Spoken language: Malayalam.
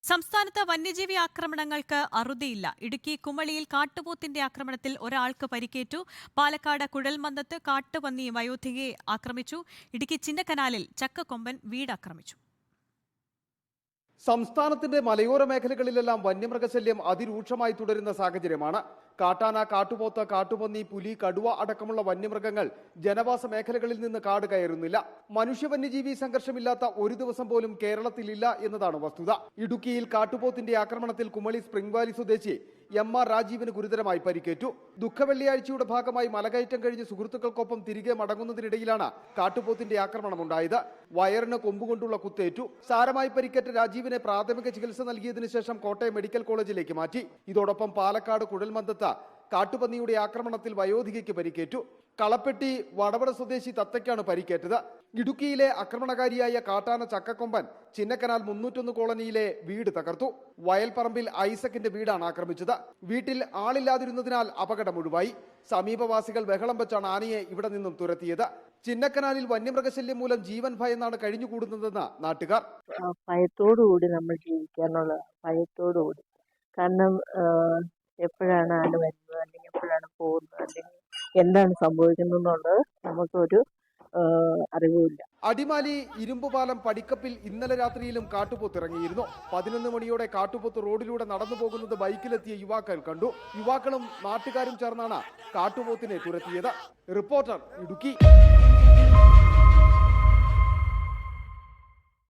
സംസ്ഥാനത്ത് വന്യജീവി ആക്രമണങ്ങൾക്ക് അറുതിയില്ല. ഇടുക്കി കുമളിയിൽ കാട്ടുപോത്തിന്റെ ആക്രമണത്തിൽ ഒരാൾക്ക് പരിക്കേറ്റു. പാലക്കാട് കുഴൽമന്ദത്ത് കാട്ടുപന്നി വയോധികയെ ആക്രമിച്ചു. ഇടുക്കി ചിന്നക്കനാലിൽ ചക്കക്കൊമ്പൻ വീടാക്രമിച്ചു. സംസ്ഥാനത്തിന്റെ മലയോര മേഖലകളിലെല്ലാം വന്യമൃഗശല്യം അതിരൂക്ഷമായി തുടരുന്ന സാഹചര്യമാണ്. കാട്ടാന, കാട്ടുപോത്ത്, കാട്ടുപന്നി, പുലി, കടുവ അടക്കമുള്ള വന്യമൃഗങ്ങൾ ജനവാസ മേഖലകളിൽ നിന്ന് കാട് കയറുന്നില്ല. മനുഷ്യ വന്യജീവി സംഘർഷമില്ലാത്ത ഒരു ദിവസം പോലും കേരളത്തിലില്ല എന്നതാണ് വസ്തുത. ഇടുക്കിയിൽ കാട്ടുപോത്തിന്റെ ആക്രമണത്തിൽ കുമളി സ്പ്രിംഗ് വാലി സ്വദേശി എം.ആർ. രാജീവിന് ഗുരുതരമായി പരിക്കേറ്റു. ദുഃഖവെള്ളിയാഴ്ചയുടെ ഭാഗമായി മലകയറ്റം കഴിഞ്ഞ് സുഹൃത്തുക്കൾക്കൊപ്പം തിരികെ മടങ്ങുന്നതിനിടയിലാണ് കാട്ടുപോത്തിന്റെ ആക്രമണമുണ്ടായത്. വയറിന് കൊമ്പുകൊണ്ടുള്ള കുത്തേറ്റു. സാരമായി പരിക്കേറ്റ രാജീവിനെ പ്രാഥമിക ചികിത്സ നൽകിയതിനു ശേഷം കോട്ടയം മെഡിക്കൽ കോളേജിലേക്ക് മാറ്റി. ഇതോടൊപ്പം പാലക്കാട് കുഴൽമന്ദത്ത് കാട്ടുപന്നിയുടെ ആക്രമണത്തിൽ വയോധികയ്ക്ക് പരിക്കേറ്റു. കളപ്പെട്ടി വടവട സ്വദേശി തത്തയ്ക്കാണ് പരിക്കേറ്റത്. ഇടുക്കിയിലെ ആക്രമണകാരിയായ കാട്ടാന ചക്കക്കൊമ്പൻ ചിന്നക്കനാൽ 301 കോളനിയിലെ വീട് തകർത്തു. വയൽപ്പറമ്പിൽ ഐസക്കിന്റെ വീടാണ് ആക്രമിച്ചത്. വീട്ടിൽ ആളില്ലാതിരുന്നതിനാൽ അപകടം ഒഴിവായി. സമീപവാസികൾ ബഹളം വെച്ചാണ് ആനയെ ഇവിടെ നിന്നും തുരത്തിയത്. ചിന്നക്കനാലിൽ വന്യമൃഗശല്യം മൂലം ജീവൻ ഭയന്നാണ് കഴിഞ്ഞുകൂടുന്നതെന്ന് നാട്ടുകാർ. ഭയത്തോടുകൂടി നമ്മൾ ജീവിക്കാനുള്ള ഭയത്തോടുകൂടി. കാരണം എപ്പോഴാണ് ആന വരുന്നത്, അല്ലെങ്കിൽ എപ്പോഴാണ് പോകുന്നത്, അല്ലെങ്കിൽ എന്താണ് സംഭവിക്കുന്നതെന്നുള്ളത് നമുക്കൊരു അറിവുമില്ല. അടിമാലി ഇരുമ്പുപാലം പടിക്കപ്പിൽ ഇന്നലെ രാത്രിയിലും കാട്ടുപോത്തിറങ്ങിയിരുന്നു. 11 മണിയോടെ കാട്ടുപോത്ത് റോഡിലൂടെ നടന്നു പോകുന്നത് ബൈക്കിലെത്തിയ യുവാക്കൾ കണ്ടു. യുവാക്കളും നാട്ടുകാരും ചേർന്നാണ് കാട്ടുപോത്തിനെ തുരത്തിയത്. റിപ്പോർട്ടർ ഇടുക്കി.